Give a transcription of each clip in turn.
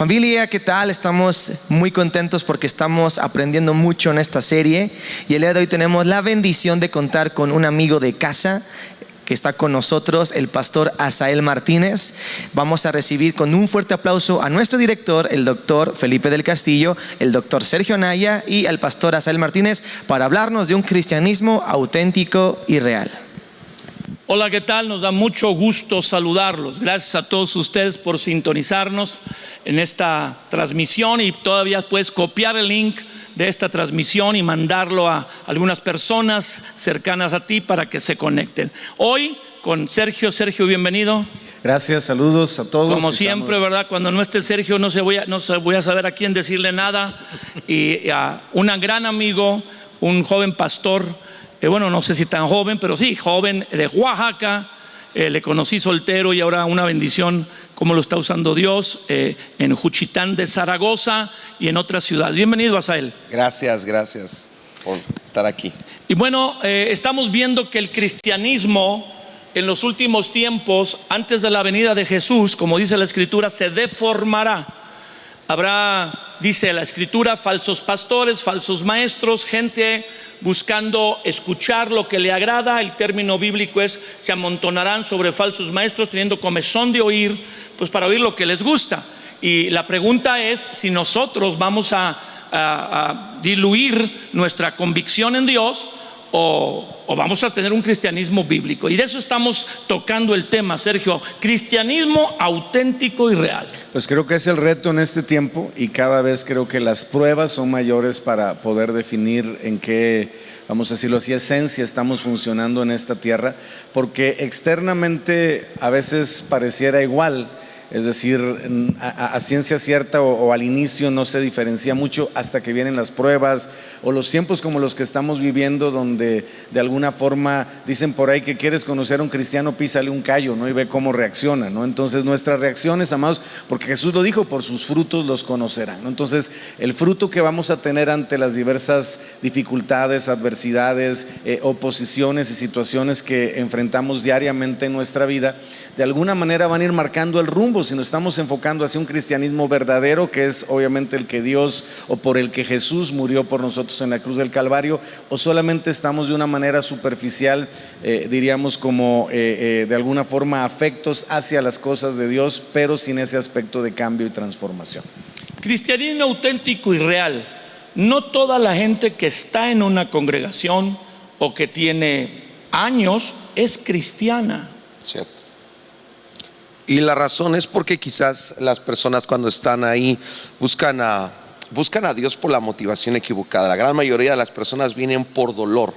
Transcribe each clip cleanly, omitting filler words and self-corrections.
Familia, ¿qué tal? Estamos muy contentos porque estamos aprendiendo mucho en esta serie y el día de hoy tenemos la bendición de contar con un amigo de casa que está con nosotros, el pastor Asael Martínez. Vamos a recibir con un fuerte aplauso a nuestro director, el doctor Felipe del Castillo, el doctor Sergio Naya y al pastor Asael Martínez para hablarnos de un cristianismo auténtico y real. Hola, ¿qué tal? Nos da mucho gusto saludarlos. Gracias a todos ustedes por sintonizarnos en esta transmisión, y todavía puedes copiar el link de esta transmisión y mandarlo a algunas personas cercanas a ti para que se conecten. Hoy con Sergio. Sergio, bienvenido. Gracias, saludos a todos. Como siempre, ¿verdad? Cuando no esté Sergio no voy a saber a quién decirle nada. Y a un gran amigo, un joven pastor, bueno, no sé si tan joven, pero sí, joven, de Oaxaca. Le conocí soltero y ahora una bendición como lo está usando Dios en Juchitán de Zaragoza y en otras ciudades. Bienvenido, Asael. Gracias por estar aquí. Y bueno, estamos viendo que el cristianismo en los últimos tiempos, antes de la venida de Jesús, como dice la Escritura, se deformará. Habrá, dice la Escritura, falsos pastores, falsos maestros, gente buscando escuchar lo que le agrada. El término bíblico es: se amontonarán sobre falsos maestros, teniendo comezón de oír, pues para oír lo que les gusta. Y la pregunta es si nosotros vamos a diluir nuestra convicción en Dios o vamos a tener un cristianismo bíblico. Y de eso estamos tocando el tema, Sergio: cristianismo auténtico y real. Pues creo que es el reto en este tiempo, y cada vez creo que las pruebas son mayores para poder definir en qué, vamos a decirlo así, esencia estamos funcionando en esta tierra, porque externamente a veces pareciera igual. Es decir, a ciencia cierta o al inicio no se diferencia mucho hasta que vienen las pruebas o los tiempos como los que estamos viviendo, donde de alguna forma dicen por ahí que quieres conocer a un cristiano, písale un callo, ¿no? Y ve cómo reacciona, ¿no? Entonces nuestras reacciones, amados, porque Jesús lo dijo, por sus frutos los conocerán, ¿no? Entonces el fruto que vamos a tener ante las diversas dificultades, adversidades, oposiciones y situaciones que enfrentamos diariamente en nuestra vida, de alguna manera van a ir marcando el rumbo si nos estamos enfocando hacia un cristianismo verdadero, que es obviamente el que Dios, o por el que Jesús murió por nosotros en la cruz del Calvario, o solamente estamos de una manera superficial, diríamos como de alguna forma afectos hacia las cosas de Dios, pero sin ese aspecto de cambio y transformación. Cristianismo auténtico y real. No toda la gente que está en una congregación o que tiene años es cristiana. Cierto. Y la razón es porque quizás las personas cuando están ahí buscan a Dios por la motivación equivocada. La gran mayoría de las personas vienen por dolor,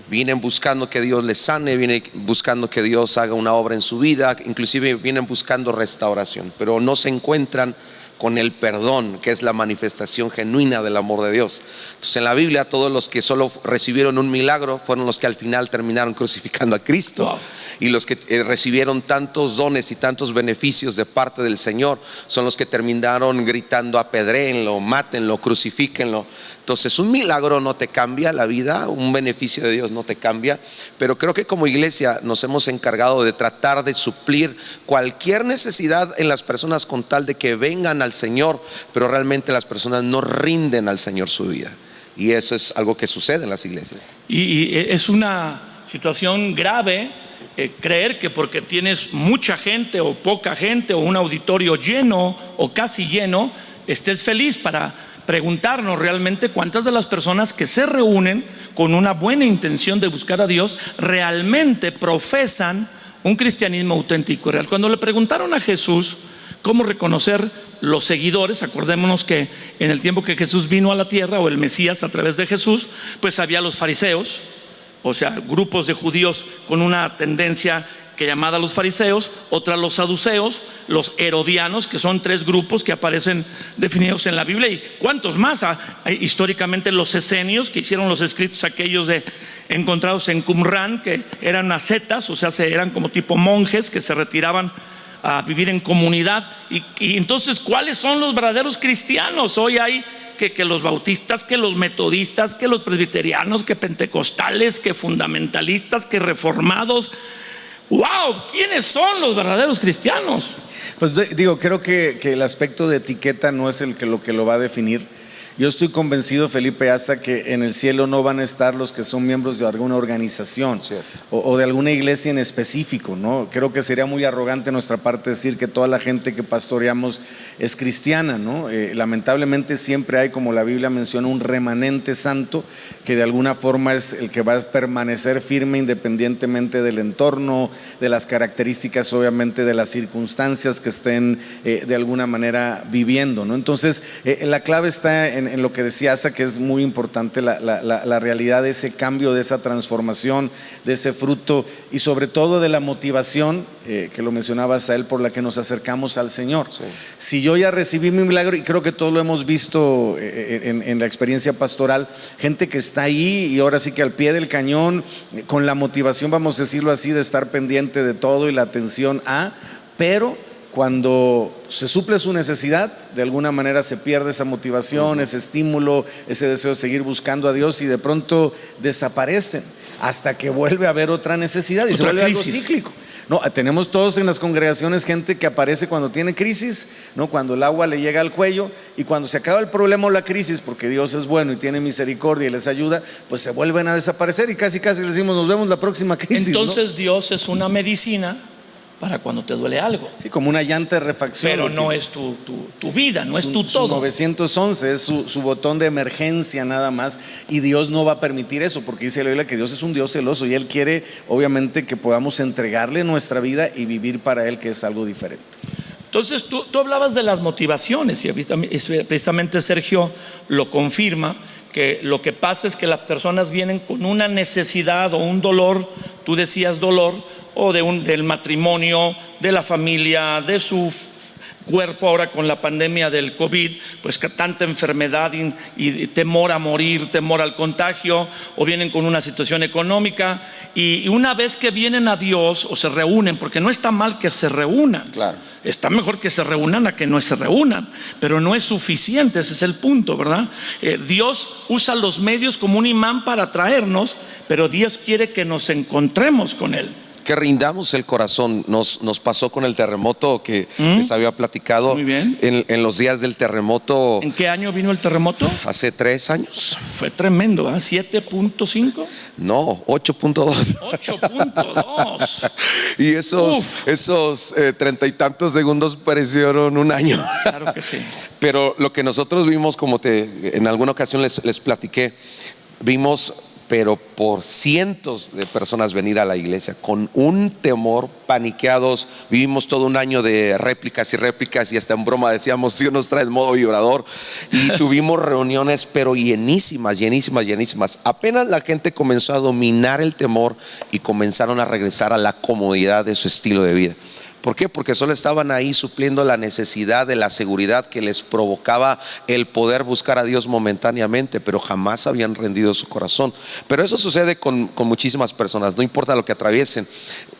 vienen buscando que Dios les sane, vienen buscando que Dios haga una obra en su vida, inclusive vienen buscando restauración, pero no se encuentran con el perdón, que es la manifestación genuina del amor de Dios. Entonces en la Biblia todos los que solo recibieron un milagro fueron los que al final terminaron crucificando a Cristo. Wow. Y los que recibieron tantos dones y tantos beneficios de parte del Señor son los que terminaron gritando: apedréenlo, mátenlo, crucifíquenlo. Entonces un milagro no te cambia la vida, un beneficio de Dios no te cambia, pero creo que como iglesia nos hemos encargado de tratar de suplir cualquier necesidad en las personas con tal de que vengan al Señor, pero realmente las personas no rinden al Señor su vida, y eso es algo que sucede en las iglesias. Y es una situación grave creer que porque tienes mucha gente o poca gente o un auditorio lleno o casi lleno estés feliz. Para preguntarnos realmente cuántas de las personas que se reúnen con una buena intención de buscar a Dios realmente profesan un cristianismo auténtico y real. Cuando le preguntaron a Jesús cómo reconocer los seguidores, acordémonos que en el tiempo que Jesús vino a la tierra, o el Mesías a través de Jesús, pues había los fariseos, o sea, grupos de judíos con una tendencia que llamada los fariseos, otra los saduceos, los herodianos, que son tres grupos que aparecen definidos en la Biblia, y cuántos más. Históricamente los esenios, que hicieron los escritos aquellos encontrados en Qumran, que eran ascetas, o sea, eran como tipo monjes que se retiraban a vivir en comunidad. Y entonces, ¿cuáles son los verdaderos cristianos? Hoy hay que los bautistas, que los metodistas, que los presbiterianos, que pentecostales, que fundamentalistas, que reformados. ¡Wow! ¿Quiénes son los verdaderos cristianos? Pues digo, creo que el aspecto de etiqueta no es lo que lo va a definir. Yo estoy convencido, Felipe Asa, que en el cielo no van a estar los que son miembros de alguna organización o de alguna iglesia en específico, ¿no? Creo que sería muy arrogante nuestra parte decir que toda la gente que pastoreamos es cristiana, ¿no? Lamentablemente siempre hay, como la Biblia menciona, un remanente santo que de alguna forma es el que va a permanecer firme independientemente del entorno, de las características, obviamente de las circunstancias que estén de alguna manera viviendo, ¿no? Entonces, la clave está en lo que decía Asa, que es muy importante la realidad de ese cambio, de esa transformación, de ese fruto y sobre todo de la motivación, que lo mencionabas a él, por la que nos acercamos al Señor. Sí. Si yo ya recibí mi milagro, y creo que todos lo hemos visto en la experiencia pastoral, gente que está ahí y ahora sí que al pie del cañón, con la motivación, vamos a decirlo así, de estar pendiente de todo y la atención pero cuando se suple su necesidad, de alguna manera se pierde esa motivación, ese estímulo, ese deseo de seguir buscando a Dios, y de pronto desaparecen hasta que vuelve a haber otra necesidad y se vuelve algo cíclico. No, tenemos todos en las congregaciones gente que aparece cuando tiene crisis, ¿no? Cuando el agua le llega al cuello, y cuando se acaba el problema o la crisis, porque Dios es bueno y tiene misericordia y les ayuda, pues se vuelven a desaparecer y casi les decimos nos vemos la próxima crisis. Entonces, ¿no? Dios es una medicina para cuando te duele algo. Sí, como una llanta de refacción. Pero no es tu vida, no es tu todo. 911 es su botón de emergencia nada más, y Dios no va a permitir eso, porque dice la Biblia que Dios es un Dios celoso y Él quiere obviamente que podamos entregarle nuestra vida y vivir para Él, que es algo diferente. Entonces tú hablabas de las motivaciones, y precisamente Sergio lo confirma, que lo que pasa es que las personas vienen con una necesidad o un dolor. Tú decías dolor, o del matrimonio, de la familia, de su cuerpo ahora con la pandemia del COVID, pues que tanta enfermedad y temor a morir, temor al contagio, o vienen con una situación económica, y una vez que vienen a Dios o se reúnen, porque no está mal que se reúnan, claro, está mejor que se reúnan a que no se reúnan, pero no es suficiente, ese es el punto, ¿verdad? Dios usa los medios como un imán para atraernos, pero Dios quiere que nos encontremos con Él. Que rindamos el corazón. Nos pasó con el terremoto que les había platicado. Muy bien. En los días del terremoto. ¿En qué año vino el terremoto? Hace 3 años. Fue tremendo, ¿verdad? ¿7.5? No, 8.2. 8.2. Y esos 30 y tantos segundos parecieron un año. Claro que sí. Pero lo que nosotros vimos, como en alguna ocasión les platiqué, vimos, pero por cientos de personas venir a la iglesia con un temor, paniqueados. Vivimos todo un año de réplicas y hasta en broma decíamos: Dios nos trae en modo vibrador. Y tuvimos reuniones pero llenísimas. Apenas la gente comenzó a dominar el temor y comenzaron a regresar a la comodidad de su estilo de vida. ¿Por qué? Porque solo estaban ahí supliendo la necesidad de la seguridad que les provocaba el poder buscar a Dios momentáneamente, pero jamás habían rendido su corazón. Pero eso sucede con muchísimas personas, no importa lo que atraviesen.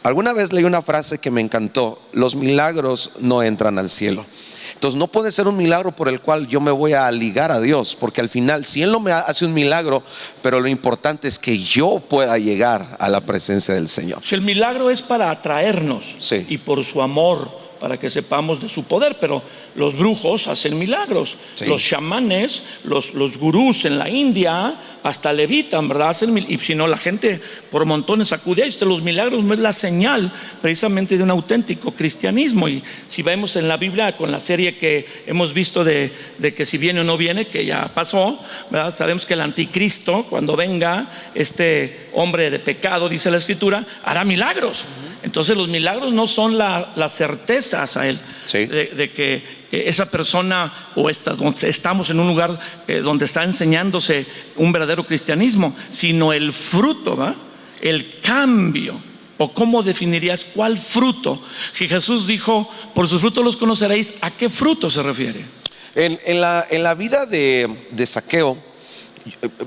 Alguna vez leí una frase que me encantó: los milagros no entran al cielo. Entonces no puede ser un milagro por el cual yo me voy a ligar a Dios, porque al final, si Él no me hace un milagro, pero lo importante es que yo pueda llegar a la presencia del Señor. Si el milagro es para atraernos, sí, y por su amor, para que sepamos de su poder, pero los brujos hacen milagros, sí, los chamanes, los gurús en la India hasta levitan, ¿verdad? Y si no, la gente por montones acude a esto. Los milagros no es la señal precisamente de un auténtico cristianismo. Y si vemos en la Biblia, con la serie que hemos visto de que si viene o no viene, que ya pasó, ¿verdad? Sabemos que el anticristo, cuando venga este hombre de pecado, dice la Escritura, hará milagros. Entonces los milagros no son las certezas a él, sí, de que esa persona estamos en un lugar donde está enseñándose un verdadero cristianismo, sino el fruto, ¿va? El cambio. ¿O cómo definirías cuál fruto? Que Jesús dijo: por sus frutos los conoceréis. ¿A qué fruto se refiere? En la vida de Zaqueo,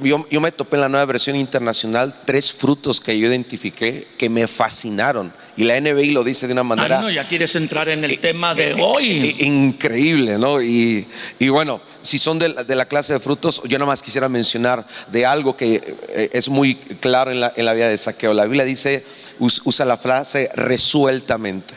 yo me topé en la Nueva Versión Internacional 3 frutos que yo identifiqué que me fascinaron, y la NBI lo dice de una manera no, ya quieres entrar en el tema de hoy. Increíble, ¿no? Y bueno, si son de la clase de frutos, yo nada más quisiera mencionar de algo que es muy claro en la vida de Zaqueo. La Biblia dice: usa la frase resueltamente.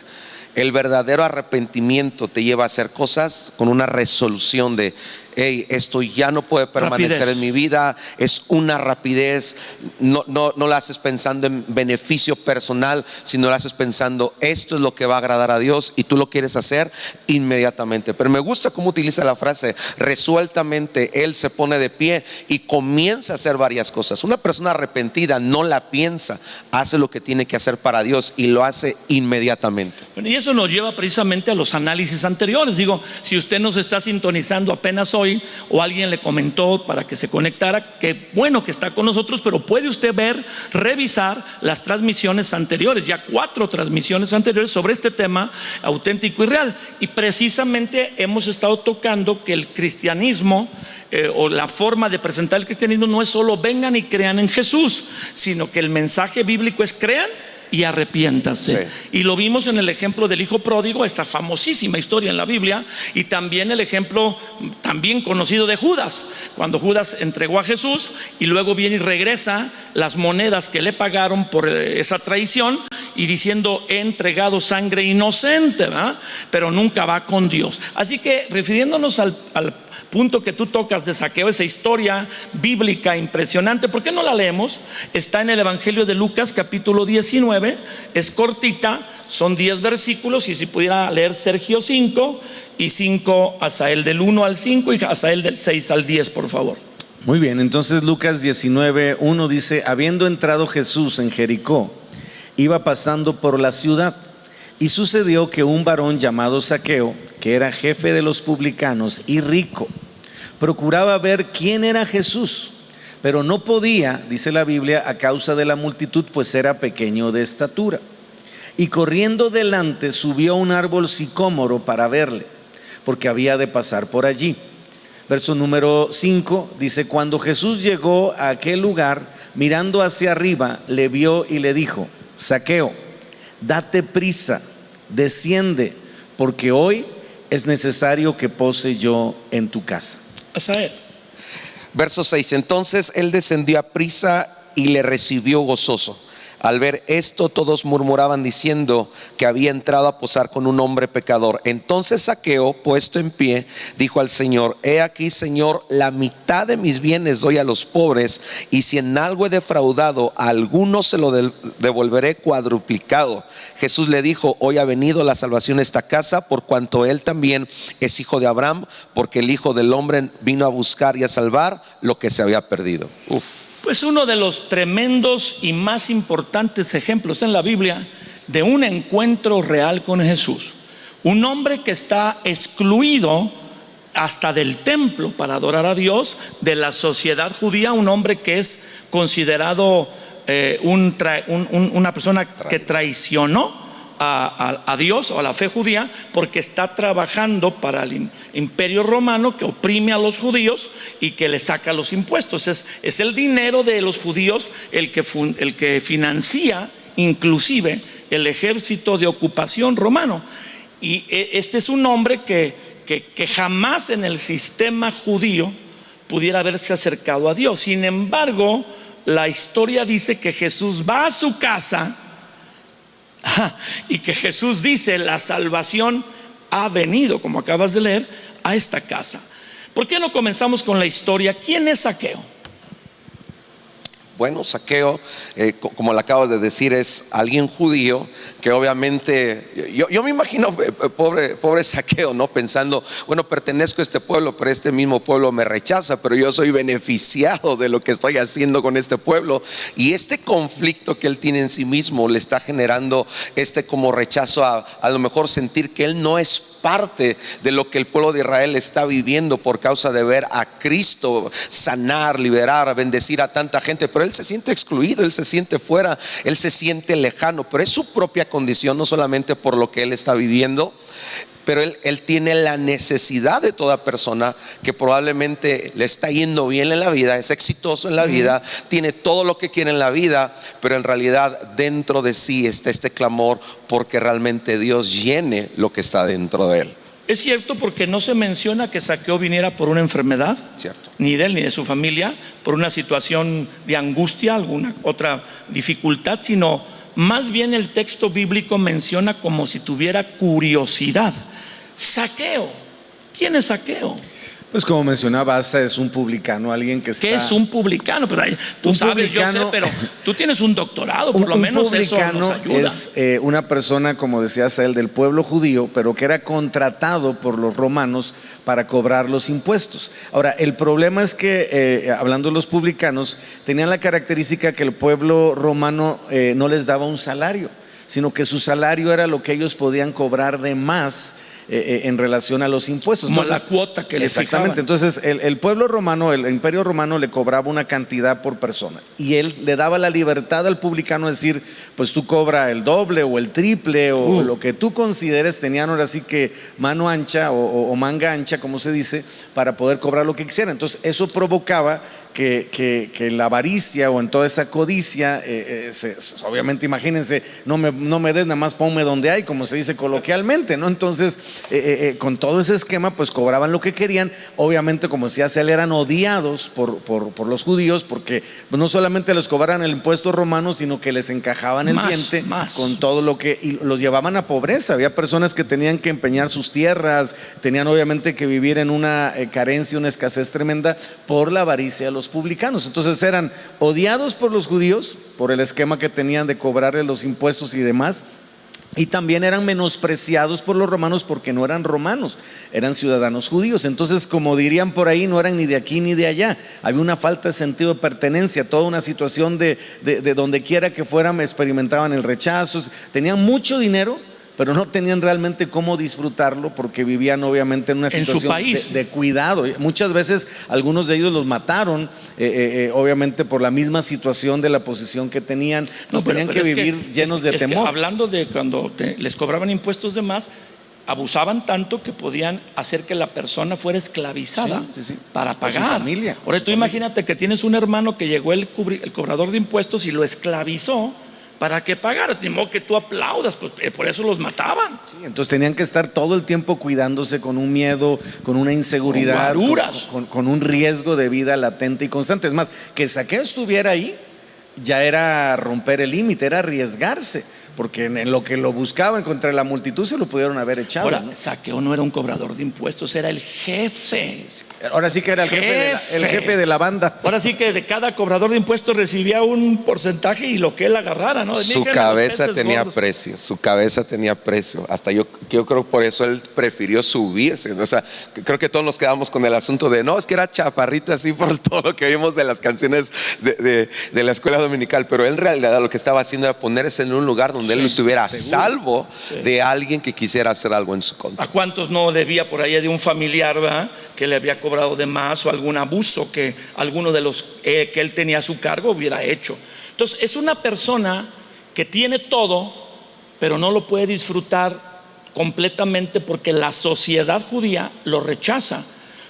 El verdadero arrepentimiento te lleva a hacer cosas con una resolución de: hey, esto ya no puede permanecer Rapidez. en mi vida. Es una rapidez. No lo haces pensando en beneficio personal, sino lo haces pensando: esto es lo que va a agradar a Dios, y tú lo quieres hacer inmediatamente. Pero me gusta cómo utiliza la frase resueltamente. Él se pone de pie y comienza a hacer varias cosas. Una persona arrepentida no la piensa, hace lo que tiene que hacer para Dios y lo hace inmediatamente. Bueno, y eso nos lleva precisamente a los análisis anteriores. Digo, si usted nos está sintonizando apenas hoy, o alguien le comentó para que se conectara, qué bueno que está con nosotros, pero puede usted ver, revisar las transmisiones anteriores, ya 4 transmisiones anteriores sobre este tema auténtico y real. Y precisamente hemos estado tocando que el cristianismo, o la forma de presentar el cristianismo, no es solo vengan y crean en Jesús, sino que el mensaje bíblico es: crean y arrepiéntase. Sí. Y lo vimos en el ejemplo del hijo pródigo, esa famosísima historia en la Biblia, y también el ejemplo también conocido de Judas, cuando Judas entregó a Jesús y luego viene y regresa las monedas que le pagaron por esa traición, y diciendo: he entregado sangre inocente, ¿verdad? Pero nunca va con Dios. Así que, refiriéndonos al punto que tú tocas de Zaqueo, esa historia bíblica impresionante, ¿por qué no la leemos? Está en el Evangelio de Lucas, capítulo 19, es cortita, son 10 versículos, y si pudiera leer Sergio 5, y 5 Asael del 1 al 5 y Asael del 6 al 10, por favor. Muy bien, entonces Lucas 19:1 dice: habiendo entrado Jesús en Jericó, iba pasando por la ciudad, y sucedió que un varón llamado Zaqueo, que era jefe de los publicanos y rico, procuraba ver quién era Jesús, pero no podía, dice la Biblia, a causa de la multitud, pues era pequeño de estatura. Y corriendo delante subió a un árbol sicómoro para verle, porque había de pasar por allí. Verso número 5 dice: cuando Jesús llegó a aquel lugar, mirando hacia arriba, le vio y le dijo: Zaqueo, date prisa, desciende, porque hoy es necesario que pose yo en tu casa. Asael. Verso 6: entonces él descendió a prisa y le recibió gozoso. Al ver esto, todos murmuraban diciendo que había entrado a posar con un hombre pecador. Entonces Zaqueo, puesto en pie, dijo al Señor: he aquí, Señor, la mitad de mis bienes doy a los pobres, y si en algo he defraudado a alguno, se lo devolveré cuadruplicado. Jesús le dijo: hoy ha venido la salvación a esta casa, por cuanto él también es hijo de Abraham, porque el Hijo del Hombre vino a buscar y a salvar lo que se había perdido. Pues uno de los tremendos y más importantes ejemplos en la Biblia de un encuentro real con Jesús. Un hombre que está excluido hasta del templo para adorar a Dios, de la sociedad judía, un hombre que es considerado una persona que traicionó a Dios o a la fe judía, porque está trabajando para el imperio romano, que oprime a los judíos y que le saca los impuestos. Es el dinero de los judíos el que financia inclusive el ejército de ocupación romano. Y este es un hombre que jamás en el sistema judío pudiera haberse acercado a Dios. Sin embargo, la historia dice que Jesús va a su casa, y que Jesús dice: la salvación ha venido, como acabas de leer, a esta casa. ¿Por qué no comenzamos con la historia? ¿Quién es Zaqueo? Bueno, Zaqueo, como le acabas de decir, es alguien judío que obviamente, yo me imagino pobre Zaqueo, ¿no? Pensando: bueno, pertenezco a este pueblo, pero este mismo pueblo me rechaza, pero yo soy beneficiado de lo que estoy haciendo con este pueblo. Y este conflicto que él tiene en sí mismo le está generando como rechazo a lo mejor sentir que él no es parte de lo que el pueblo de Israel está viviendo, por causa de ver a Cristo sanar, liberar, bendecir a tanta gente. Pero él se siente excluido, él se siente fuera, él se siente lejano, pero es su propia condición, no solamente por lo que él está viviendo, pero él tiene la necesidad de toda persona que probablemente le está yendo bien en la vida, es exitoso en la vida, tiene todo lo que quiere en la vida, pero en realidad dentro de sí está este clamor porque realmente Dios llene lo que está dentro de él. Es cierto, porque no se menciona que Zaqueo viniera por una enfermedad, Cierto. ni de él ni de su familia, por una situación de angustia, alguna otra dificultad, sino más bien el texto bíblico menciona como si tuviera curiosidad. Zaqueo, ¿quién es Zaqueo? Pues como mencionaba Asa, es un publicano, alguien que está... ¿Qué es un publicano? Pues ahí, tú Un sabes, yo sé, publicano- pero tú tienes un doctorado, por lo menos eso nos ayuda. Es una persona, como decía Sael, del pueblo judío, pero que era contratado por los romanos para cobrar los impuestos. Ahora, el problema es que, hablando de los publicanos, tenían la característica que el pueblo romano no les daba un salario, sino que su salario era lo que ellos podían cobrar de más en relación a los impuestos. Como la cuota que les exactamente. fijaban. Entonces el pueblo romano, el imperio romano le cobraba una cantidad por persona y él le daba la libertad al publicano de decir, pues tú cobra el doble o el triple o lo que tú consideres. Tenían ahora sí que mano ancha o manga ancha, como se dice, para poder cobrar lo que quisieran. Entonces eso provocaba que la avaricia o en toda esa codicia, obviamente imagínense, no me des, nada más ponme donde hay, como se dice coloquialmente, ¿no? Entonces, con todo ese esquema, pues cobraban lo que querían. Obviamente, como decía Cel, eran odiados por los judíos, porque pues, no solamente les cobraran el impuesto romano, sino que les encajaban el diente con todo lo que, y los llevaban a pobreza. Había personas que tenían que empeñar sus tierras, tenían obviamente que vivir en una carencia, una escasez tremenda por la avaricia de los publicanos. Entonces eran odiados por los judíos por el esquema que tenían de cobrarle los impuestos y demás, y también eran menospreciados por los romanos porque no eran romanos, eran ciudadanos judíos. Entonces, como dirían por ahí, no eran ni de aquí ni de allá. Había una falta de sentido de pertenencia, toda una situación de donde quiera que fueran experimentaban el rechazo. Tenían mucho dinero, pero no tenían realmente cómo disfrutarlo porque vivían obviamente en una situación su país. de cuidado. Muchas veces algunos de ellos los mataron, obviamente por la misma situación de la posición que tenían. Tenían que vivir llenos de temor. Hablando de cuando les cobraban impuestos de más, abusaban tanto que podían hacer que la persona fuera esclavizada para Por su pagar. familia. Ahora tú imagínate que tienes un hermano que llegó el cobrador de impuestos y lo esclavizó para que pagara. Ni modo que tú aplaudas, pues por eso los mataban. Sí, entonces tenían que estar todo el tiempo cuidándose con un miedo, con una inseguridad, Con guaruras. con un riesgo de vida latente y constante. Es más, que Zaqueo estuviera ahí ya era romper el límite, era arriesgarse, porque en lo que lo buscaban contra la multitud se lo pudieron haber echado. Ahora, ¿no? Zaqueo no era un cobrador de impuestos, era el jefe. Ahora sí que era el jefe de la banda. Ahora sí que de cada cobrador de impuestos recibía un porcentaje y lo que él agarrara, ¿no? Su cabeza tenía precio, su cabeza tenía precio. Hasta yo creo por eso él prefirió subirse. O sea, creo que todos nos quedamos con el asunto de no, es que era chaparrito así por todo lo que vimos de las canciones de la escuela dominical, pero él en realidad lo que estaba haciendo era ponerse en un lugar donde él estuviera salvo de alguien que quisiera hacer algo en su contra. ¿A cuántos no debía por ahí de un familiar, ¿verdad?, que le había cobrado de más, o algún abuso que alguno de los que él tenía a su cargo hubiera hecho? Entonces es una persona que tiene todo, pero no lo puede disfrutar completamente porque la sociedad judía lo rechaza,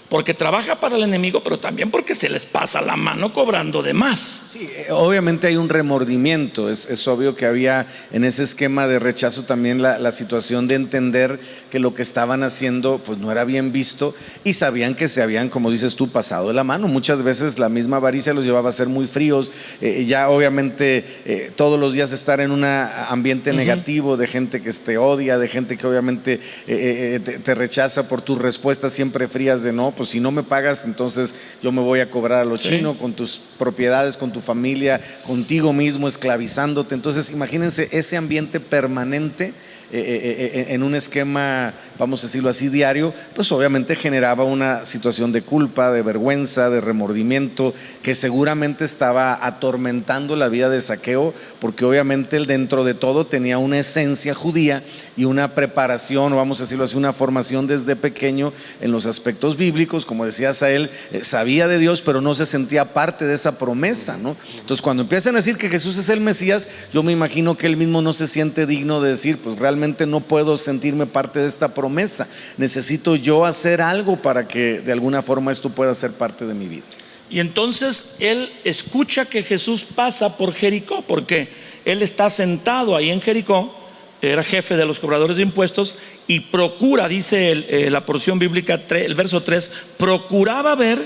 porque trabaja para el enemigo, pero también porque se les pasa la mano cobrando de más. Sí, obviamente hay un remordimiento. Es obvio que había en ese esquema de rechazo también la situación de entender que lo que estaban haciendo pues no era bien visto, y sabían que se habían, como dices tú, pasado de la mano. Muchas veces la misma avaricia los llevaba a ser muy fríos, ya obviamente todos los días estar en un ambiente negativo de gente que te odia, de gente que obviamente te rechaza por tus respuestas siempre frías de no, pues si no me pagas, entonces yo me voy a cobrar a lo chino, con tus propiedades, con tu familia, contigo mismo, esclavizándote. Entonces imagínense ese ambiente permanente en un esquema, vamos a decirlo así, diario, pues obviamente generaba una situación de culpa, de vergüenza, de remordimiento, que seguramente estaba atormentando la vida de Zaqueo, porque obviamente él dentro de todo tenía una esencia judía y una preparación, vamos a decirlo así, una formación desde pequeño en los aspectos bíblicos. Como decía Sael, sabía de Dios, pero no se sentía parte de esa promesa, ¿no? Entonces cuando empiezan a decir que Jesús es el Mesías, yo me imagino que él mismo no se siente digno de decir, pues realmente no puedo sentirme parte de esta promesa, necesito yo hacer algo para que de alguna forma esto pueda ser parte de mi vida. Y entonces él escucha que Jesús pasa por Jericó, porque él está sentado ahí en Jericó, era jefe de los cobradores de impuestos, y procura, dice la porción bíblica, el verso 3, procuraba ver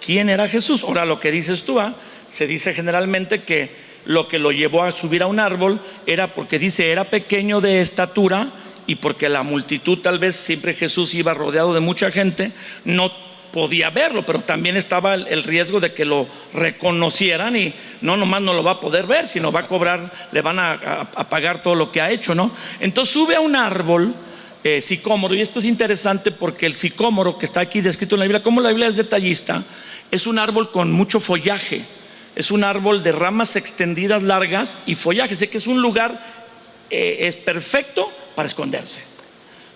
quién era Jesús. Ahora lo que dices tú, se dice generalmente que lo que lo llevó a subir a un árbol era porque dice era pequeño de estatura, y porque la multitud, tal vez siempre Jesús iba rodeado de mucha gente, no podía verlo, pero también estaba el riesgo de que lo reconocieran y no nomás no lo va a poder ver, sino va a cobrar, le van a pagar todo lo que ha hecho, ¿no? Entonces sube a un árbol sicómoro, y esto es interesante porque el sicómoro que está aquí descrito en la Biblia, como la Biblia es detallista, es un árbol con mucho follaje, es un árbol de ramas extendidas largas y follaje, sé que es un lugar es perfecto para esconderse,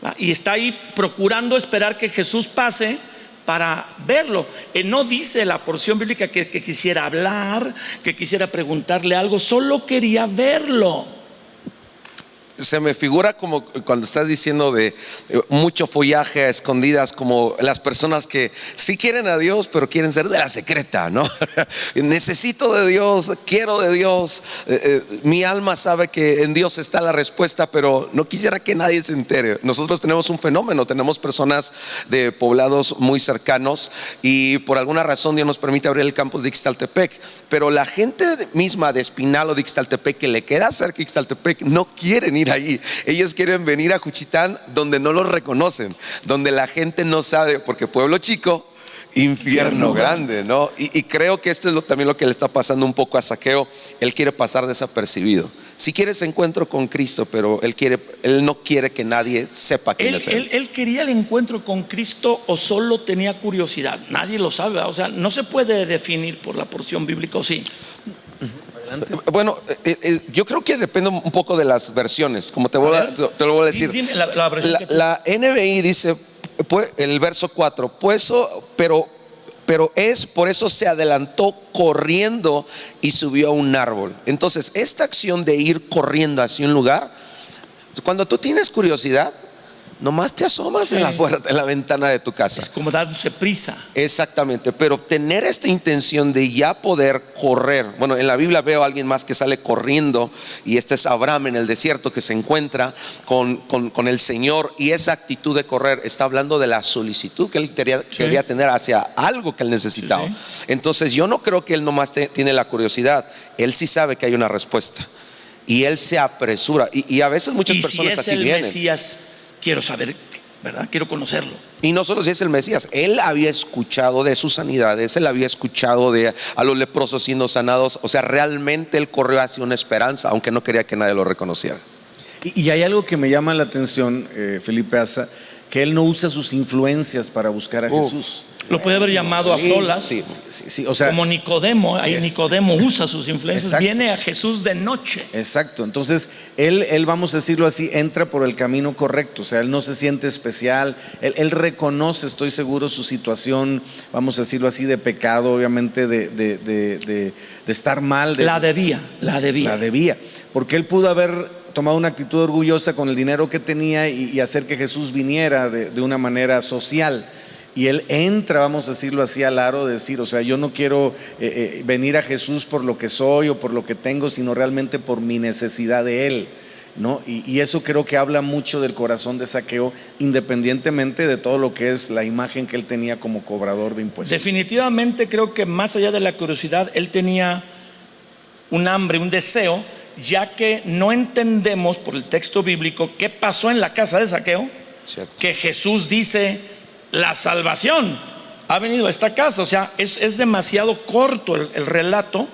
¿va? Y está ahí procurando esperar que Jesús pase para verlo. No dice la porción bíblica que quisiera hablar, que quisiera preguntarle algo, solo quería verlo. Se me figura como cuando estás diciendo de mucho follaje a escondidas, como las personas que sí quieren a Dios, pero quieren ser de la secreta, ¿no? Necesito de Dios, quiero de Dios, mi alma sabe que en Dios está la respuesta, pero no quisiera que nadie se entere. Nosotros tenemos un fenómeno, tenemos personas de poblados muy cercanos y por alguna razón Dios nos permite abrir el campus de Ixtaltepec, pero la gente misma de Espinal o de Ixtaltepec que le queda cerca de Ixtaltepec no quieren ir ahí. Ellos quieren venir a Juchitán, donde no los reconocen, donde la gente no sabe, porque pueblo chico, infierno grande, ¿no? Y creo que esto es también lo que le está pasando un poco a Zaqueo. Él quiere pasar desapercibido. Si quiere ese encuentro con Cristo, pero él no quiere que nadie sepa quién es él. Él quería el encuentro con Cristo, o solo tenía curiosidad. Nadie lo sabe, o sea, no se puede definir por la porción bíblica, ¿o sí? Bueno, yo creo que depende un poco de las versiones, como te lo voy a decir. Dime la versión La NBI dice, pues, el verso 4, pues, pero es por eso se adelantó corriendo y subió a un árbol. Entonces, esta acción de ir corriendo hacia un lugar, cuando tú tienes curiosidad, nomás te asomas en la puerta, en la ventana de tu casa. Es como darse prisa. Exactamente, pero tener esta intención de ya poder correr. Bueno, en la Biblia veo a alguien más que sale corriendo, y este es Abraham en el desierto, que se encuentra con el Señor, y esa actitud de correr está hablando de la solicitud que él quería tener hacia algo que él necesitaba. Entonces yo no creo que él nomás tiene la curiosidad, él sí sabe que hay una respuesta y él se apresura, y a veces muchas personas si es así el vienen. Mesías, quiero saber, ¿verdad? Quiero conocerlo. Y no solo si es el Mesías, él había escuchado de sus sanidades, él había escuchado a los leprosos siendo sanados. O sea, realmente él corrió hacia una esperanza, aunque no quería que nadie lo reconociera. Y hay algo que me llama la atención, Felipe Asa, que él no usa sus influencias para buscar a Jesús. Lo puede haber llamado a solas, sí, o sea, como Nicodemo. Ahí Nicodemo usa sus influencias. Exacto. Viene a Jesús de noche. Exacto, entonces él, vamos a decirlo así, entra por el camino correcto. O sea, él no se siente especial, él reconoce, estoy seguro, su situación, vamos a decirlo así, de pecado, obviamente de estar mal. La debía, porque él pudo haber tomado una actitud orgullosa con el dinero que tenía y hacer que Jesús viniera de una manera social. Y él entra, vamos a decirlo así, al aro de decir, o sea, yo no quiero venir a Jesús por lo que soy o por lo que tengo, sino realmente por mi necesidad de él, ¿no? Y eso creo que habla mucho del corazón de Zaqueo, independientemente de todo lo que es la imagen que él tenía como cobrador de impuestos. Definitivamente creo que más allá de la curiosidad, él tenía un hambre, un deseo, ya que no entendemos por el texto bíblico qué pasó en la casa de Zaqueo. Cierto. Que Jesús dice: la salvación ha venido a esta casa. O sea, es demasiado corto el relato.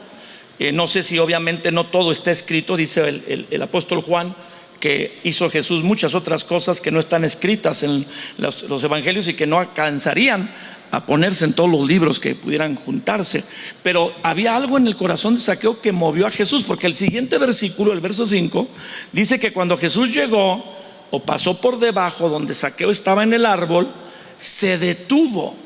No sé si obviamente no todo está escrito. Dice el apóstol Juan que hizo Jesús muchas otras cosas que no están escritas en los evangelios y que no alcanzarían a ponerse en todos los libros que pudieran juntarse. Pero había algo en el corazón de Zaqueo que movió a Jesús, porque el siguiente versículo, el verso 5, dice que cuando Jesús llegó o pasó por debajo donde Zaqueo estaba en el árbol, se detuvo,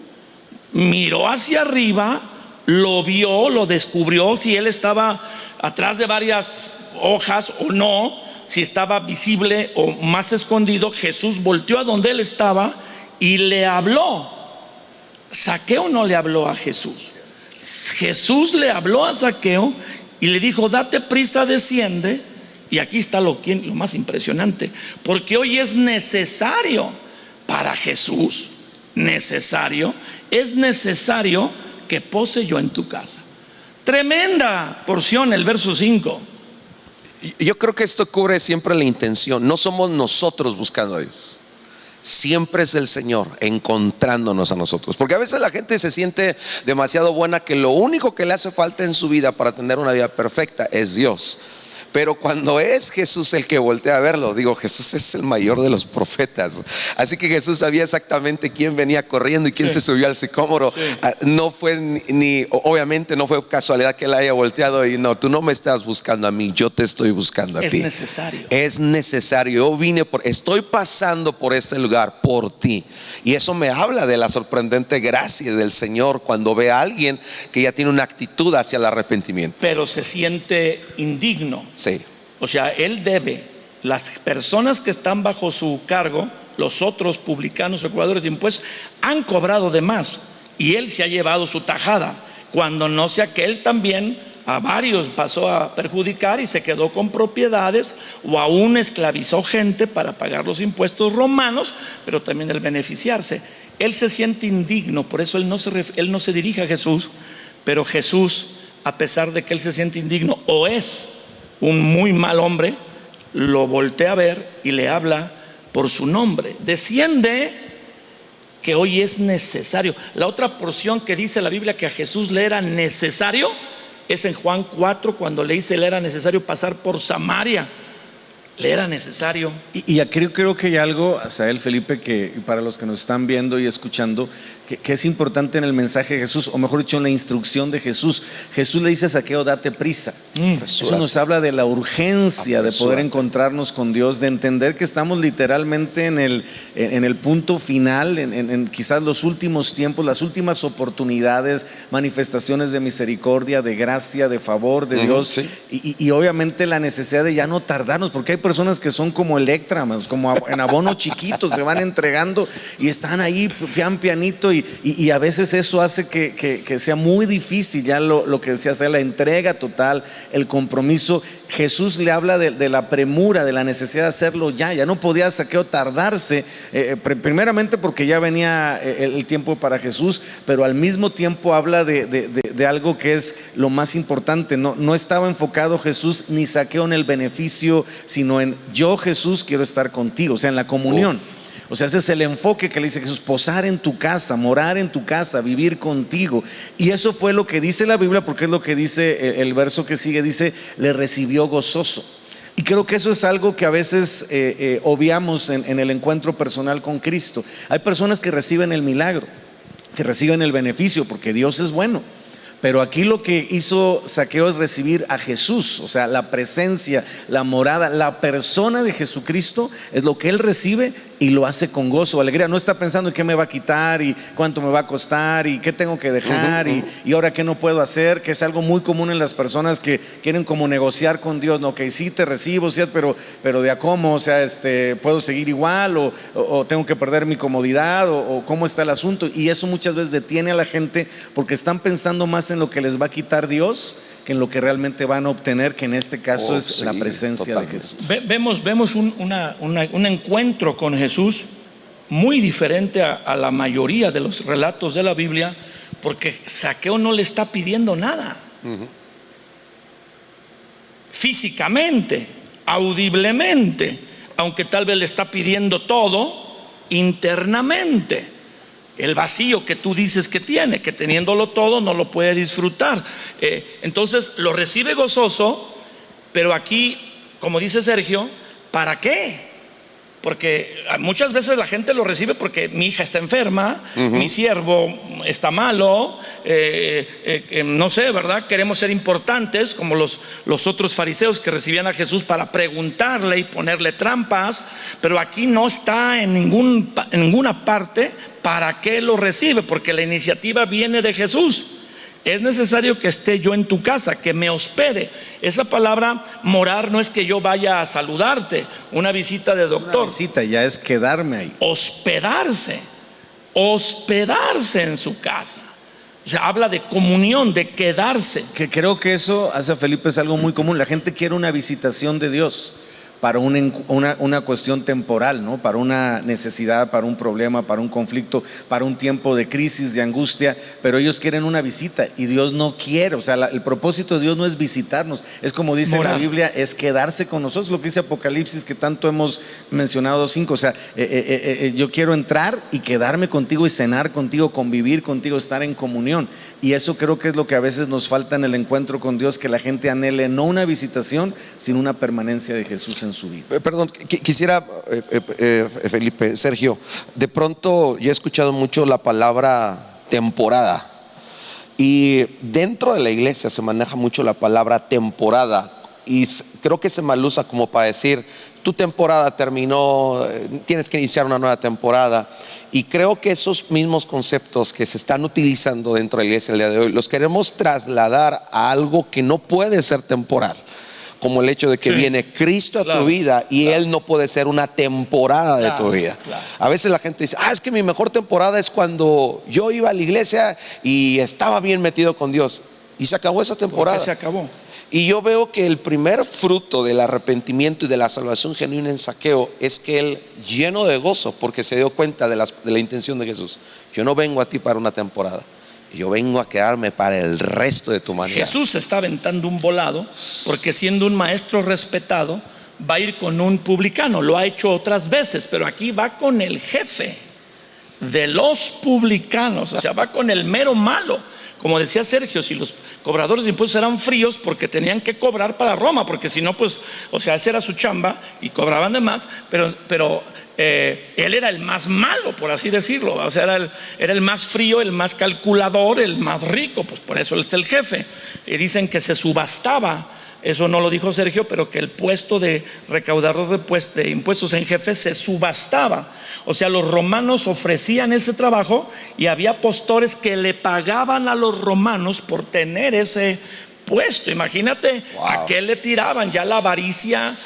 miró hacia arriba, lo vio, lo descubrió, si él estaba atrás de varias hojas o no, si estaba visible o más escondido. Jesús volteó a donde él estaba y le habló. Zaqueo no le habló a Jesús, Jesús le habló a Zaqueo y le dijo: date prisa, desciende. Y aquí está lo más impresionante, porque hoy es necesario para Jesús, es necesario que pose yo en tu casa. Tremenda porción el verso 5. Yo creo que esto cubre siempre la intención. No somos nosotros buscando a Dios, siempre es el Señor encontrándonos a nosotros. Porque a veces la gente se siente demasiado buena, que lo único que le hace falta en su vida para tener una vida perfecta es Dios. Pero cuando es Jesús el que voltea a verlo, digo, Jesús es el mayor de los profetas. Así que Jesús sabía exactamente quién venía corriendo y quién se subió al sicómoro. No fue obviamente no fue casualidad que él haya volteado y no, tú no me estás buscando a mí, yo te estoy buscando a ti. Es necesario. Es necesario. Yo estoy pasando por este lugar por ti. Y eso me habla de la sorprendente gracia del Señor cuando ve a alguien que ya tiene una actitud hacia el arrepentimiento. Pero se siente indigno. Sí. O sea, él debe, las personas que están bajo su cargo, los otros publicanos o cobradores de impuestos, han cobrado de más y él se ha llevado su tajada, cuando no sea que él también a varios pasó a perjudicar y se quedó con propiedades, o aún esclavizó gente para pagar los impuestos romanos, pero también el beneficiarse. Él se siente indigno, por eso él no se dirige a Jesús, pero Jesús, a pesar de que él se siente indigno o es un muy mal hombre, lo voltea a ver y le habla por su nombre. Desciende, que hoy es necesario. La otra porción que dice la Biblia que a Jesús le era necesario es en Juan 4, cuando le dice le era necesario pasar por Samaria. Le era necesario. Y creo que hay algo, Asael, Felipe, que para los que nos están viendo y escuchando, que es importante en el mensaje de Jesús, o mejor dicho, en la instrucción de Jesús. Jesús le dice a Zaqueo, date prisa. Eso nos habla de la urgencia de poder encontrarnos con Dios, de entender que estamos literalmente en el punto final, en quizás los últimos tiempos, las últimas oportunidades, manifestaciones de misericordia, de gracia, de favor de Dios. Sí. Y obviamente la necesidad de ya no tardarnos, porque hay personas que son como Electra, como en abono chiquito, se van entregando y están ahí pianito, y a veces eso hace que sea muy difícil ya lo que decía, hacer la entrega total, el compromiso. Jesús le habla de la premura, de la necesidad de hacerlo ya no podía Zaqueo tardarse, primeramente porque ya venía el tiempo para Jesús, pero al mismo tiempo habla de algo que es lo más importante. No estaba enfocado Jesús ni Zaqueo en el beneficio, sino en yo, Jesús, quiero estar contigo, o sea, en la comunión. O sea, ese es el enfoque que le dice Jesús: posar en tu casa, morar en tu casa, vivir contigo. Y eso fue lo que dice la Biblia, porque es lo que dice el verso que sigue, dice, le recibió gozoso. Y creo que eso es algo que a veces obviamos en el encuentro personal con Cristo. Hay personas que reciben el milagro, que reciben el beneficio, porque Dios es bueno. Pero aquí lo que hizo Zaqueo es recibir a Jesús, o sea, la presencia, la morada, la persona de Jesucristo es lo que él recibe y lo hace con gozo, alegría. No está pensando en qué me va a quitar y cuánto me va a costar y qué tengo que dejar y ahora qué no puedo hacer, que es algo muy común en las personas que quieren como negociar con Dios. No, que sí te recibo, sí, pero de a cómo, o sea, puedo seguir igual o tengo que perder mi comodidad o cómo está el asunto. Y eso muchas veces detiene a la gente porque están pensando más en lo que les va a quitar Dios que en lo que realmente van a obtener, que en este caso es la presencia totalmente de Jesús. Vemos un encuentro con Jesús muy diferente a la mayoría de los relatos de la Biblia, porque Zaqueo no le está pidiendo nada. Físicamente, audiblemente, aunque tal vez le está pidiendo todo internamente. El vacío que tú dices que tiene, que teniéndolo todo no lo puede disfrutar. Entonces lo recibe gozoso, pero aquí, como dice Sergio, ¿para qué? Porque muchas veces la gente lo recibe porque mi hija está enferma, mi siervo está malo, no sé, ¿verdad? Queremos ser importantes, como los otros fariseos que recibían a Jesús para preguntarle y ponerle trampas. Pero aquí no está en ninguna parte para qué lo recibe, porque la iniciativa viene de Jesús. Es necesario que esté yo en tu casa, que me hospede. Esa palabra morar no es que yo vaya a saludarte, una visita de doctor. Una visita ya es quedarme ahí. Hospedarse en su casa. O sea, habla de comunión, de quedarse. Que creo que eso, hace Felipe, es algo muy común. La gente quiere una visitación de Dios, para una cuestión temporal, ¿no? Para una necesidad, para un problema, para un conflicto, para un tiempo de crisis, de angustia, pero ellos quieren una visita y Dios no quiere. O sea, el propósito de Dios no es visitarnos, es como dice la Biblia, es quedarse con nosotros, lo que dice Apocalipsis, que tanto hemos mencionado 5. O sea, yo quiero entrar y quedarme contigo y cenar contigo, convivir contigo, estar en comunión. Y eso creo que es lo que a veces nos falta en el encuentro con Dios, que la gente anhele no una visitación, sino una permanencia de Jesús en su vida. Perdón, quisiera, Felipe, Sergio, de pronto yo he escuchado mucho la palabra temporada, y dentro de la iglesia se maneja mucho la palabra temporada, y creo que se mal usa como para decir, tu temporada terminó, tienes que iniciar una nueva temporada. Y creo que esos mismos conceptos que se están utilizando dentro de la iglesia el día de hoy los queremos trasladar a algo que no puede ser temporal, como el hecho de que viene Cristo a tu vida y Él no puede ser una temporada de tu vida. A veces la gente dice, es que mi mejor temporada es cuando yo iba a la iglesia y estaba bien metido con Dios, y se acabó esa temporada. Porque se acabó. Y yo veo que el primer fruto del arrepentimiento y de la salvación genuina en Zaqueo es que él, lleno de gozo, porque se dio cuenta de la intención de Jesús, yo no vengo a ti para una temporada, yo vengo a quedarme para el resto de tu humanidad. Jesús está aventando un volado, porque siendo un maestro respetado va a ir con un publicano. Lo ha hecho otras veces, pero aquí va con el jefe de los publicanos, o sea, va con el mero malo. Como decía Sergio, si los cobradores de impuestos eran fríos, porque tenían que cobrar para Roma, porque si no, pues, o sea, esa era su chamba y cobraban de más, pero él era el más malo, por así decirlo. O sea, era el más frío, el más calculador, el más rico, pues por eso él es el jefe. Y dicen que se subastaba, eso no lo dijo Sergio, pero que el puesto de recaudador de impuestos en jefe se subastaba. O sea, los romanos ofrecían ese trabajo y había postores que le pagaban a los romanos por tener ese puesto. Imagínate a qué le tiraban ya la avaricia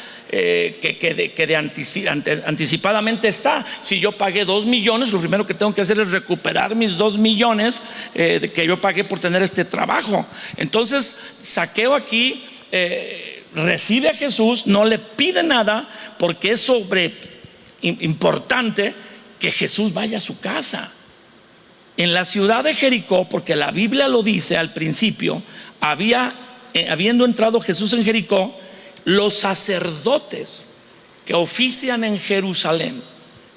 anticipadamente está. Si yo pagué 2 millones, lo primero que tengo que hacer es recuperar mis 2 millones que yo pagué por tener este trabajo. Entonces, Zaqueo aquí recibe a Jesús, no le pide nada, porque es importante que Jesús vaya a su casa. En la ciudad de Jericó, porque la Biblia lo dice al principio, habiendo entrado Jesús en Jericó, los sacerdotes que ofician en Jerusalén,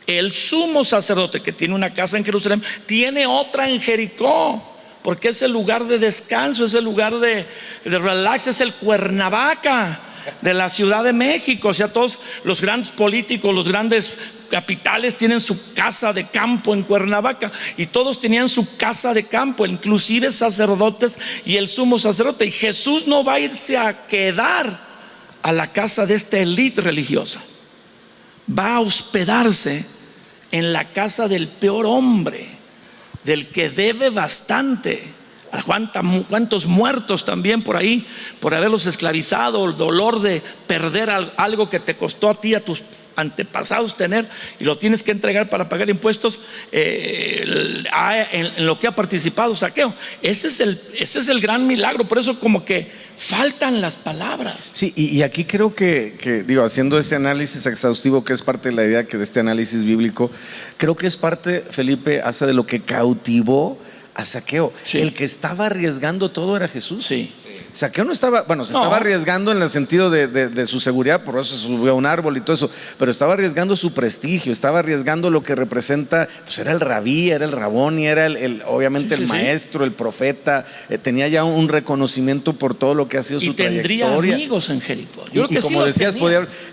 el sumo sacerdote que tiene una casa en Jerusalén, tiene otra en Jericó, porque es el lugar de descanso, es el lugar de relax, es el Cuernavaca de la Ciudad de México. O sea, todos los grandes políticos, los grandes capitales tienen su casa de campo en Cuernavaca, y todos tenían su casa de campo, inclusive sacerdotes y el sumo sacerdote. Y Jesús no va a irse a quedar a la casa de esta élite religiosa, va a hospedarse en la casa del peor hombre, del que debe bastante. ¿Cuántos muertos también por ahí por haberlos esclavizado? El dolor de perder algo que te costó a ti, a tus antepasados tener, y lo tienes que entregar para pagar impuestos, en lo que ha participado Zaqueo. Ese es el gran milagro. Por eso como que faltan las palabras. Sí, y aquí creo que digo, haciendo ese análisis exhaustivo, que es parte de la idea que de este análisis bíblico, creo que es parte, Felipe, hace de lo que cautivó a Zaqueo. Sí. El que estaba arriesgando todo era Jesús. Sí. Zaqueo no estaba, bueno, se estaba arriesgando en el sentido de su seguridad, por eso se subió a un árbol y todo eso, pero estaba arriesgando su prestigio, estaba arriesgando lo que representa, pues era el rabí, era el raboni, era obviamente el maestro, el profeta, tenía ya un reconocimiento por todo lo que ha sido su trayectoria. Y tendría amigos en Jericó. Yo creo que como sí decías,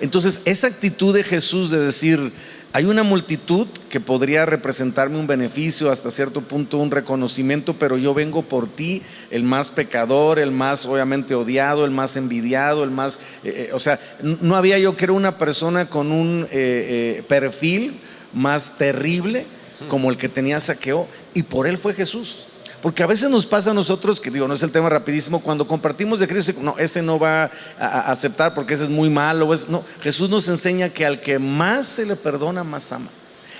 entonces esa actitud de Jesús de decir, hay una multitud que podría representarme un beneficio, hasta cierto punto un reconocimiento, pero yo vengo por ti, el más pecador, el más obviamente odiado, el más envidiado, el más, o sea, no había, yo creo, una persona con un perfil más terrible como el que tenía Zaqueo, y por él fue Jesús. Porque a veces nos pasa a nosotros, que digo, no es el tema rapidísimo, cuando compartimos de Cristo, no, ese no va a aceptar porque ese es muy malo. No, Jesús nos enseña que al que más se le perdona, más ama.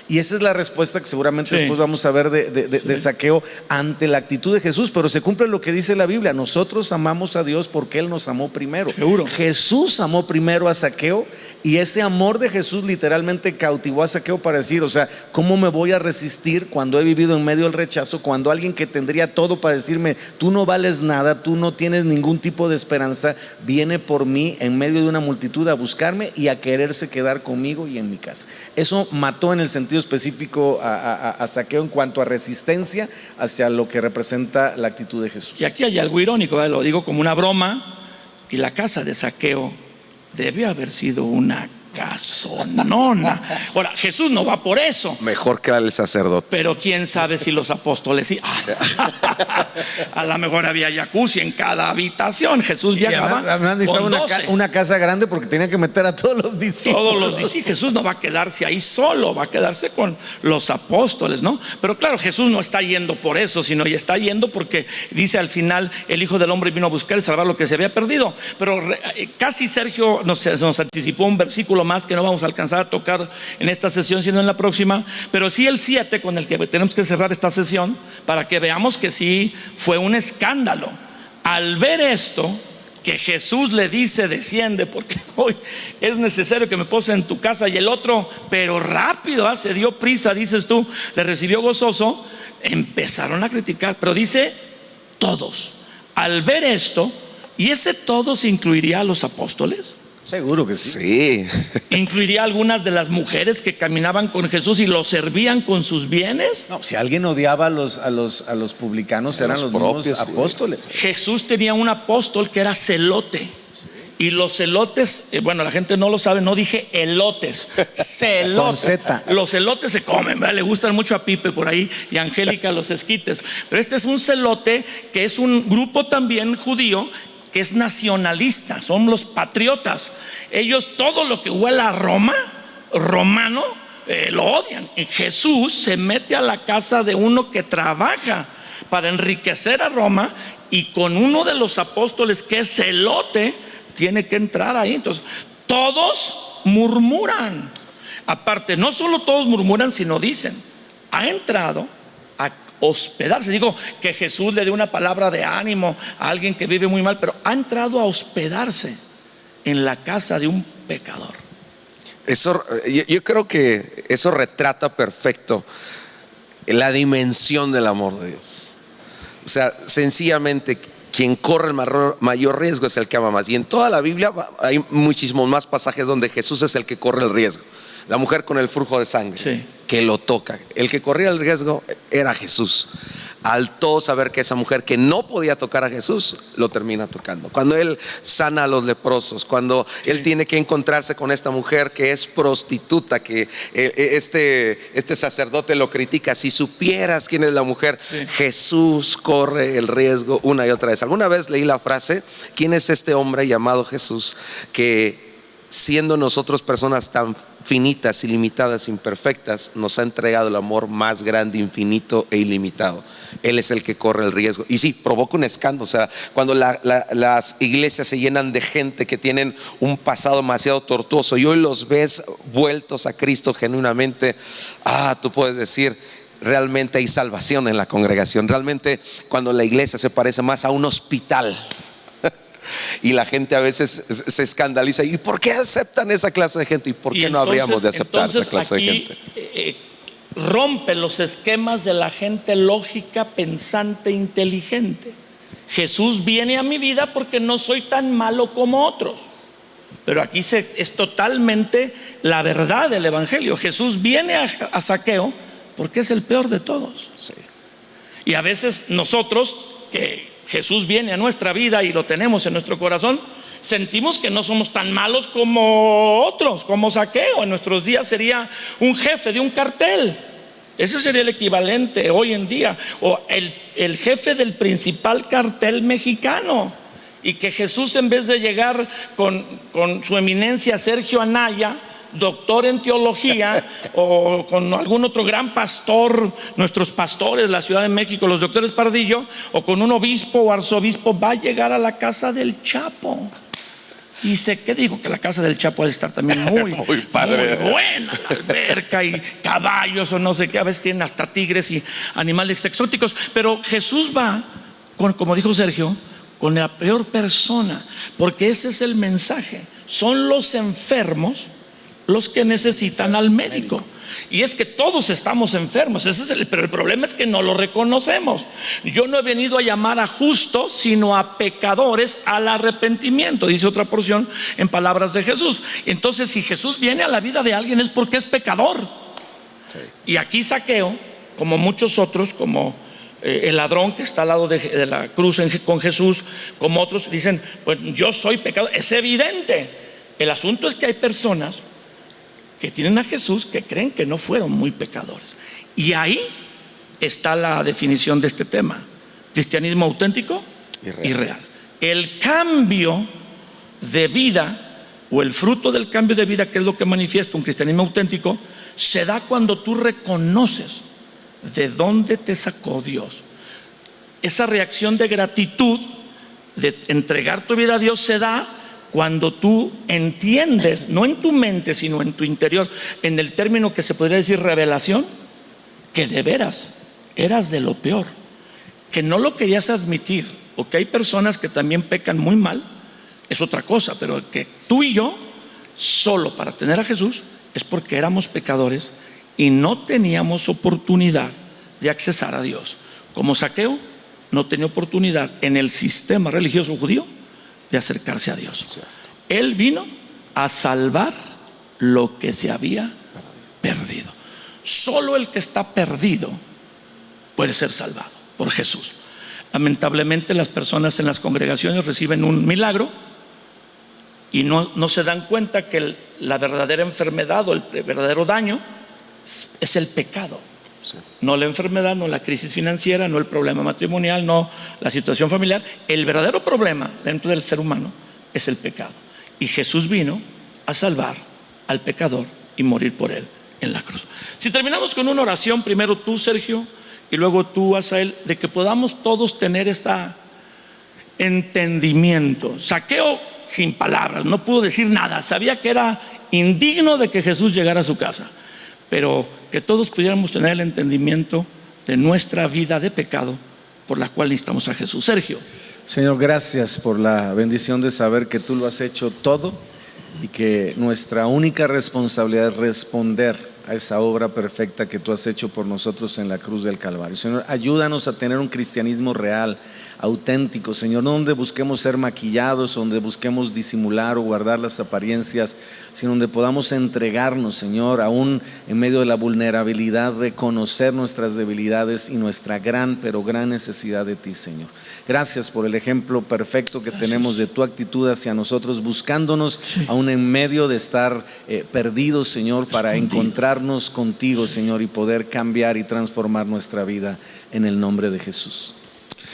Y esa es la respuesta que seguramente después vamos a ver de Zaqueo ante la actitud de Jesús. Pero se cumple lo que dice la Biblia: nosotros amamos a Dios porque Él nos amó primero. Seguro. Jesús amó primero a Zaqueo Y ese amor de Jesús literalmente cautivó a Zaqueo para decir, o sea, ¿cómo me voy a resistir cuando he vivido en medio del rechazo? Cuando alguien que tendría todo para decirme, tú no vales nada, tú no tienes ningún tipo de esperanza, viene por mí en medio de una multitud a buscarme y a quererse quedar conmigo y en mi casa. Eso mató en el sentido específico a Zaqueo en cuanto a resistencia hacia lo que representa la actitud de Jesús. Y aquí hay algo irónico, ¿verdad? Lo digo como una broma. Y la casa de Zaqueo debió haber sido una casonona. Ahora, Jesús no va por eso. Mejor que el sacerdote. Pero quién sabe si los apóstoles sí. A lo mejor había jacuzzi en cada habitación. Jesús viajaba. Además necesitaba una casa grande porque tenía que meter a todos los discípulos. Todos los discípulos. Jesús no va a quedarse ahí solo, va a quedarse con los apóstoles, ¿no? Pero claro, Jesús no está yendo por eso, sino ya está yendo porque dice al final: el Hijo del Hombre vino a buscar y salvar lo que se había perdido. Pero casi Sergio nos anticipó un versículo más que no vamos a alcanzar a tocar en esta sesión, sino en la próxima, pero sí el 7 con el que tenemos que cerrar esta sesión, para que veamos que sí fue un escándalo. Al ver esto, que Jesús le dice: desciende, porque hoy es necesario que me pose en tu casa. Y el otro, pero rápido, se dio prisa, dices tú, le recibió gozoso. Empezaron a criticar, pero dice todos. Al ver esto, ¿y ese todos incluiría a los apóstoles? Seguro que sí. Sí. ¿Incluiría a algunas de las mujeres que caminaban con Jesús y lo servían con sus bienes? No, si alguien odiaba a los publicanos, eran los mismos apóstoles. Jesús tenía un apóstol que era celote. Y los celotes, bueno, la gente no lo sabe, no dije elotes, celotes. Con Z. Los celotes se comen, ¿verdad? Le gustan mucho a Pipe por ahí y a Angélica los esquites. Pero este es un celote que es un grupo también judío que es nacionalista, son los patriotas. Ellos todo lo que huela a Roma, romano, lo odian. Jesús se mete a la casa de uno que trabaja para enriquecer a Roma, y con uno de los apóstoles que es celote tiene que entrar ahí. Entonces todos murmuran. Aparte, no solo todos murmuran, sino dicen: ha entrado a hospedarse. Digo que Jesús le dé una palabra de ánimo a alguien que vive muy mal, pero ha entrado a hospedarse en la casa de un pecador. Eso, yo creo que eso retrata perfecto la dimensión del amor de Dios. O sea, sencillamente quien corre el mayor riesgo es el que ama más. Y en toda la Biblia hay muchísimos más pasajes donde Jesús es el que corre el riesgo. La mujer con el flujo de sangre, sí, que lo toca. El que corría el riesgo era Jesús. Al todos saber que esa mujer que no podía tocar a Jesús, lo termina tocando. Cuando Él sana a los leprosos, cuando Él tiene que encontrarse con esta mujer que es prostituta, que este sacerdote lo critica: si supieras quién es la mujer. Sí. Jesús corre el riesgo una y otra vez. Alguna vez leí la frase: ¿quién es este hombre llamado Jesús que, siendo nosotros personas tan finitas, ilimitadas, imperfectas, nos ha entregado el amor más grande, infinito e ilimitado? Él es el que corre el riesgo. Y sí, provoca un escándalo. O sea, cuando las iglesias se llenan de gente que tienen un pasado demasiado tortuoso y hoy los ves vueltos a Cristo genuinamente, tú puedes decir: realmente hay salvación en la congregación. Realmente cuando la iglesia se parece más a un hospital. Y la gente a veces se escandaliza: ¿y por qué aceptan esa clase de gente? ¿Y por qué no habríamos de aceptar esa clase de gente? Rompe los esquemas de la gente lógica, pensante, inteligente. Jesús viene a mi vida porque no soy tan malo como otros. Pero aquí es totalmente la verdad del evangelio. Jesús viene a Zaqueo porque es el peor de todos. Sí. Y a veces nosotros, que Jesús viene a nuestra vida y lo tenemos en nuestro corazón, sentimos que no somos tan malos como otros, como Zaqueo. En nuestros días sería un jefe de un cartel. Ese sería el equivalente hoy en día, o el jefe del principal cartel mexicano. Y que Jesús, en vez de llegar con su eminencia Sergio Anaya, doctor en teología, o con algún otro gran pastor, nuestros pastores, la Ciudad de México, los doctores Pardillo, o con un obispo o arzobispo, va a llegar a la casa del Chapo. Y sé que digo que la casa del Chapo ha de estar también muy padre, muy buena, la alberca y caballos o no sé qué, a veces tienen hasta tigres y animales exóticos. Pero Jesús va, como dijo Sergio, con la peor persona, porque ese es el mensaje. son los enfermos los que necesitan al médico. Y es que todos estamos enfermos, pero el problema es que no lo reconocemos. Yo no he venido a llamar a justos, sino a pecadores al arrepentimiento, dice otra porción en palabras de Jesús. Entonces, si Jesús viene a la vida de alguien es porque es pecador. Y aquí Zaqueo, como muchos otros, como el ladrón que está al lado de la cruz con Jesús, como otros dicen, pues yo soy pecador. Es evidente. El asunto es que hay personas que tienen a Jesús que creen que no fueron muy pecadores. Y ahí está la definición de este tema: cristianismo auténtico y real. El cambio de vida, o el fruto del cambio de vida, que es lo que manifiesta un cristianismo auténtico, se da cuando tú reconoces de dónde te sacó Dios. Esa reacción de gratitud, de entregar tu vida a Dios, se da cuando tú entiendes, no en tu mente, sino en tu interior, en el término que se podría decir revelación, que de veras eras de lo peor, que no lo querías admitir, o que hay personas que también pecan muy mal, es otra cosa, pero que tú y yo, solo para tener a Jesús, es porque éramos pecadores y no teníamos oportunidad de accesar a Dios. Como Zaqueo no tenía oportunidad en el sistema religioso judío de acercarse a Dios. Él vino a salvar lo que se había perdido. Solo el que está perdido puede ser salvado por Jesús. Lamentablemente, las personas en las congregaciones reciben un milagro y no se dan cuenta que la verdadera enfermedad o el verdadero daño es el pecado. No la enfermedad, no la crisis financiera, no el problema matrimonial, no la situación familiar. El verdadero problema dentro del ser humano es el pecado. Y Jesús vino a salvar al pecador y morir por él en la cruz. Si terminamos con una oración, primero tú, Sergio, y luego tú, Asael, de que podamos todos tener este entendimiento. Zaqueo, sin palabras, no pudo decir nada, sabía que era indigno de que Jesús llegara a su casa, pero que todos pudiéramos tener el entendimiento de nuestra vida de pecado por la cual necesitamos a Jesús. Sergio. Señor, gracias por la bendición de saber que tú lo has hecho todo y que nuestra única responsabilidad es responder a esa obra perfecta que tú has hecho por nosotros en la cruz del Calvario. Señor, ayúdanos a tener un cristianismo real, auténtico, Señor, no donde busquemos ser maquillados, donde busquemos disimular o guardar las apariencias, sino donde podamos entregarnos, Señor, aún en medio de la vulnerabilidad, reconocer nuestras debilidades y nuestra gran, pero gran necesidad de ti, Señor. Gracias por el ejemplo perfecto que tenemos de tu actitud hacia nosotros, buscándonos aún en medio de estar perdidos, Señor, para encontrarnos contigo, Señor, y poder cambiar y transformar nuestra vida en el nombre de Jesús.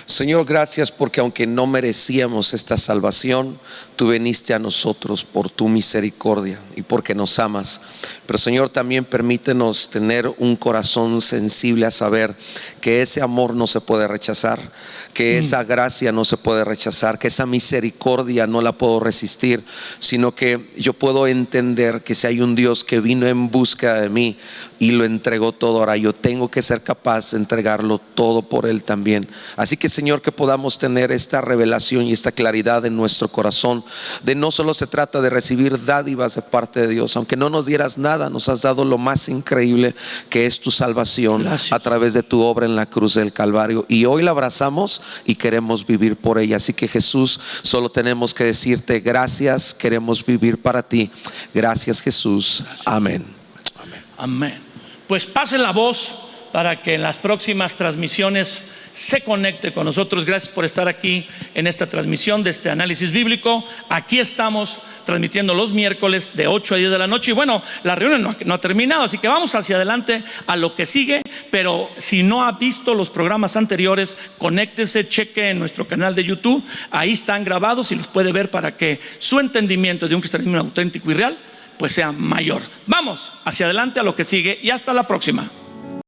Señor, gracias porque aunque no merecíamos esta salvación, tú viniste a nosotros por tu misericordia y porque nos amas. Pero Señor, también permítenos tener un corazón sensible a saber que ese amor no se puede rechazar, que esa gracia no se puede rechazar, que esa misericordia no la puedo resistir, sino que yo puedo entender que si hay un Dios que vino en búsqueda de mí y lo entregó todo, ahora yo tengo que ser capaz de entregarlo todo por Él también. Así que Señor, que podamos tener esta revelación y esta claridad en nuestro corazón, de no solo se trata de recibir dádivas de parte de Dios, aunque no nos dieras nada, nos has dado lo más increíble, que es tu salvación. Gracias. A través de tu obra en la cruz del Calvario, y hoy la abrazamos y queremos vivir por ella. Así que Jesús, solo tenemos que decirte gracias, queremos vivir para ti. Gracias, Jesús. Amén. Amén. Amén. Pues pase la voz para que en las próximas transmisiones se conecte con nosotros. Gracias por estar aquí en esta transmisión de este análisis bíblico. Aquí estamos transmitiendo los miércoles de 8 a 10 de la noche. Y bueno, la reunión no ha terminado, así que vamos hacia adelante a lo que sigue. Pero si no ha visto los programas anteriores, conéctese, cheque en nuestro canal de YouTube. Ahí están grabados y los puede ver para que su entendimiento de un cristianismo auténtico y real pues sea mayor. Vamos hacia adelante a lo que sigue y hasta la próxima.